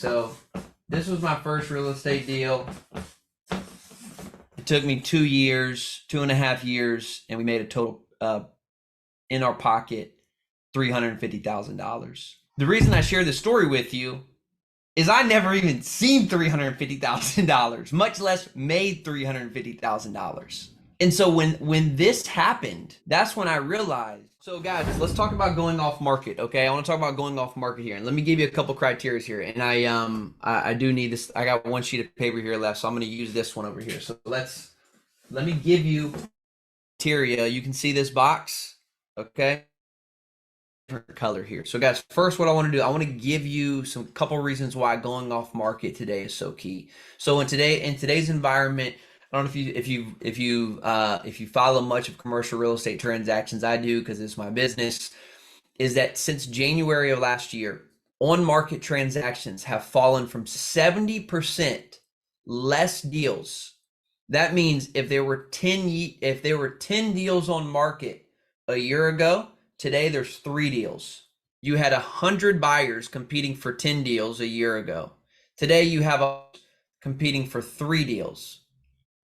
So this was my first real estate deal. It took me 2 years, 2.5 years, and we made a total in our pocket $350,000. The reason I share this story with you is I never even seen $350,000, much less made $350,000. And so when this happened, that's when I realized. So guys, let's talk about going off market. Okay, I want to talk about going off market here, and let me give you a couple criteria here. And I do need this. I got one sheet of paper here left, so I'm going to use this one over here. So let me give you criteria. You can see this box, okay? Different color here. So guys, first what I want to do, I want to give you some couple reasons why going off market today is so key. So in today's environment, I don't know if you follow much of commercial real estate transactions. I do, because it's my business. Is that since January of last year, on market transactions have fallen from 70% less deals. That means if there were 10 deals on market a year ago, today there's 3 deals. You had 100 buyers competing for 10 deals a year ago. Today you have competing for 3 deals.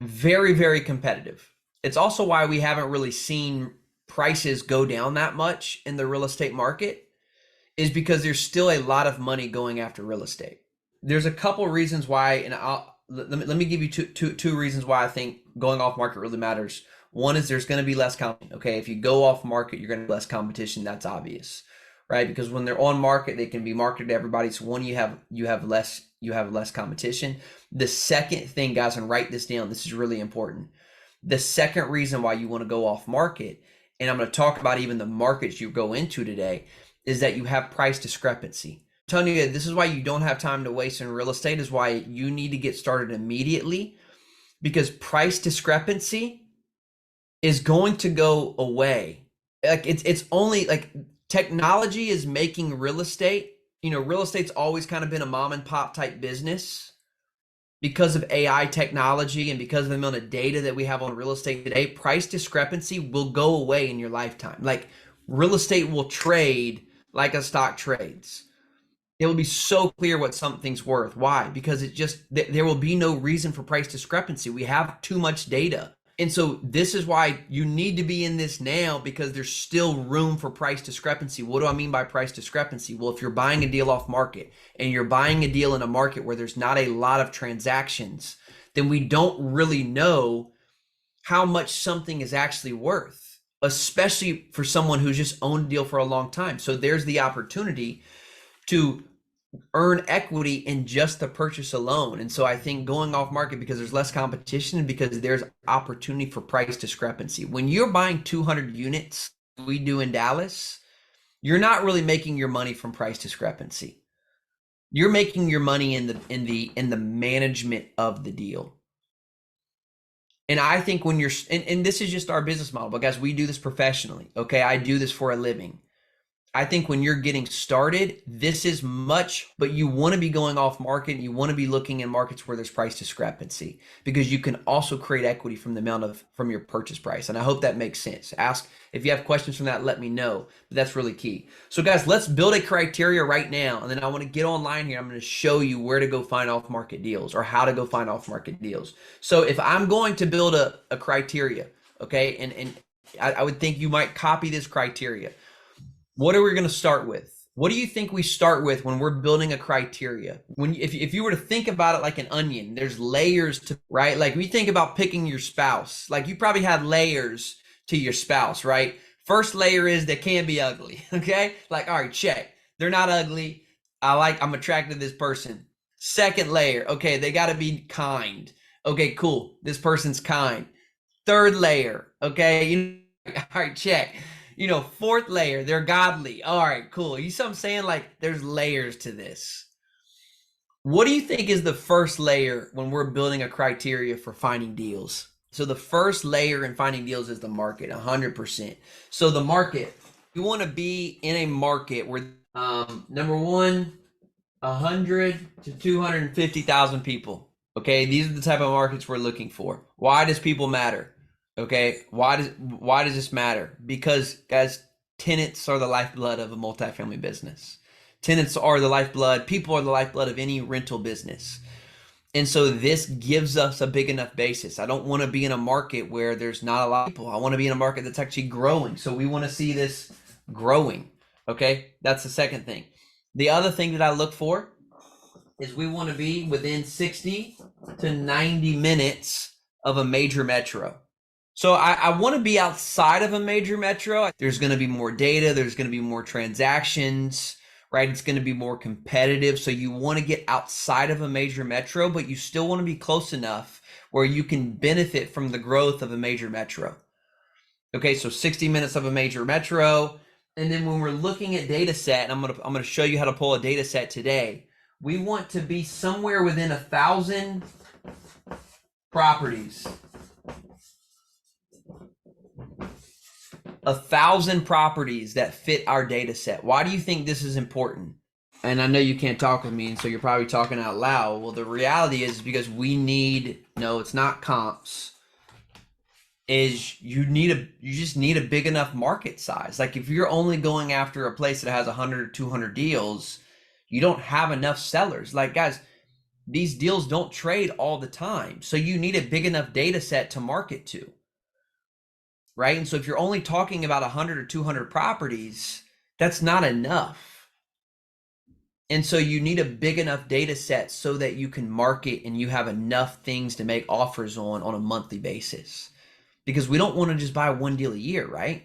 Very, very competitive. It's also why we haven't really seen prices go down that much in the real estate market, is because there's still a lot of money going after real estate. There's a couple reasons why, and let me give you two reasons why I think going off market really matters. One is there's going to be less competition. Okay, if you go off market, you're going to have less competition. That's obvious, right? Because when they're on market, they can be marketed to everybody. So one, you have less competition. The second thing, guys, and write this down, this is really important. The second reason why you want to go off market, and I'm going to talk about even the markets you go into today, is that you have price discrepancy. I'm telling you, this is why you don't have time to waste in real estate, is why you need to get started immediately, because price discrepancy is going to go away. Like it's only like technology is making real estate, real estate's always kind of been a mom and pop type business. Because of AI technology and because of the amount of data that we have on real estate today, price discrepancy will go away in your lifetime. Like, real estate will trade like a stock trades. It will be so clear what something's worth. Why? Because there will be no reason for price discrepancy. We have too much data. And so this is why you need to be in this now, because there's still room for price discrepancy. What do I mean by price discrepancy? Well, if you're buying a deal off market and you're buying a deal in a market where there's not a lot of transactions, then we don't really know how much something is actually worth, especially for someone who's just owned a deal for a long time. So there's the opportunity to earn equity in just the purchase alone. And so I think going off market, because there's less competition, because there's opportunity for price discrepancy. When you're buying 200 units, we do in Dallas, you're not really making your money from price discrepancy. You're making your money in the management of the deal. And I think when you're, and this is just our business model, but guys, we do this professionally. Okay, I do this for a living. I think when you're getting started, this is much, but you want to be going off market, and you want to be looking in markets where there's price discrepancy, because you can also create equity from your purchase price. And I hope that makes sense. Ask if you have questions from that, let me know. But that's really key. So guys, let's build a criteria right now. And then I want to get online here. I'm going to show you where to go find off market deals, or how to go find off market deals. So if I'm going to build a criteria, okay, and I would think you might copy this criteria. What are we going to start with? What do you think we start with when we're building a criteria? If you were to think about it like an onion, there's layers to, right? Like, we think about picking your spouse. Like, you probably have layers to your spouse, right? First layer is they can't be ugly, okay? Like, all right, check. They're not ugly. I'm attracted to this person. Second layer, okay, they got to be kind. Okay, cool. This person's kind. Third layer, okay, all right, check. Fourth layer, they're godly. All right, cool. You see what I'm saying? Like, there's layers to this. What do you think is the first layer when we're building a criteria for finding deals? So the first layer in finding deals is the market, 100%. So the market, you want to be in a market where, number one, 100 to 250,000 people. Okay, these are the type of markets we're looking for. Why does people matter? Okay, why does this matter? Because, guys, tenants are the lifeblood of a multifamily business. Tenants are the lifeblood. People are the lifeblood of any rental business. And so this gives us a big enough basis. I don't want to be in a market where there's not a lot of people. I want to be in a market that's actually growing. So we want to see this growing. Okay, that's the second thing. The other thing that I look for is we want to be within 60 to 90 minutes of a major metro. So I want to be outside of a major metro. There's going to be more data. There's going to be more transactions, right? It's going to be more competitive. So you want to get outside of a major metro, but you still want to be close enough where you can benefit from the growth of a major metro. Okay, so 60 minutes of a major metro. And then when we're looking at data set, and I'm gonna show you how to pull a data set today, we want to be somewhere within 1,000 properties. 1,000 properties that fit our data set. Why do you think this is important? And I know you can't talk with me, and so you're probably talking out loud. Well, the reality is because we need, no, it's not comps, is you just need a big enough market size. Like if you're only going after a place that has 100 or 200 deals, you don't have enough sellers. Like guys, these deals don't trade all the time. So you need a big enough data set to market to. Right? And so if you're only talking about 100 or 200 properties, that's not enough. And so you need a big enough data set so that you can market and you have enough things to make offers on a monthly basis. Because we don't want to just buy one deal a year, right?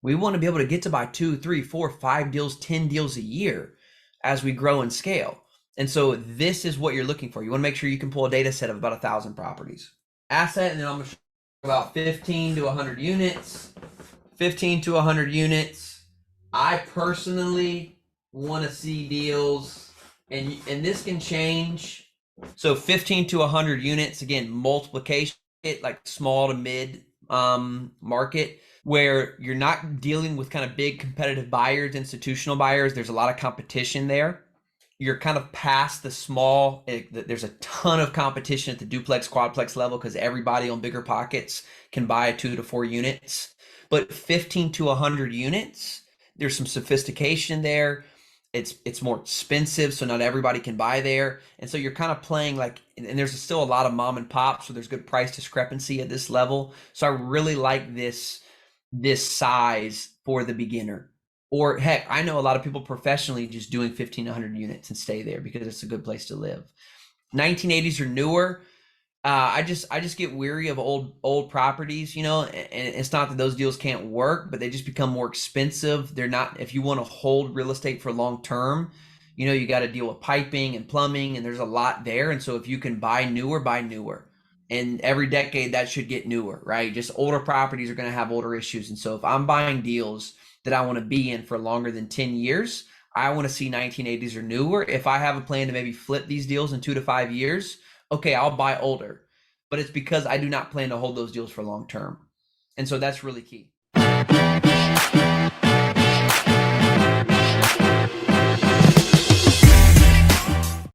We want to be able to get to buy 2, 3, 4, 5 deals, 10 deals a year as we grow and scale. And so this is what you're looking for. You want to make sure you can pull a data set of about 1,000 properties. Asset, and then I'm going to about 15 to 100 units. 15 to 100 units. I personally want to see deals, and this can change. So 15 to 100 units, again, multiplication, like small to mid market, where you're not dealing with kind of big competitive buyers, institutional buyers. There's a lot of competition there. You're kind of past the small, there's a ton of competition at the duplex, quadplex level because everybody on bigger pockets can buy 2 to 4 units. But 15 to 100 units, there's some sophistication there. It's more expensive, so not everybody can buy there. And so you're kind of playing like, and there's still a lot of mom and pop, so there's good price discrepancy at this level. So I really like this size for the beginner. Or heck, I know a lot of people professionally just doing 1,500 units and stay there because it's a good place to live. 1980s or newer. I just get weary of old properties, you know, and it's not that those deals can't work, but they just become more expensive. They're not, if you want to hold real estate for long term, you know, you got to deal with piping and plumbing, and there's a lot there. And so if you can buy newer, buy newer. And every decade that should get newer, right? Just older properties are going to have older issues. And so if I'm buying deals that I want to be in for longer than 10 years, I want to see 1980s or newer. If I have a plan to maybe flip these deals in 2 to 5 years, okay, I'll buy older, but it's because I do not plan to hold those deals for long term. And so that's really key.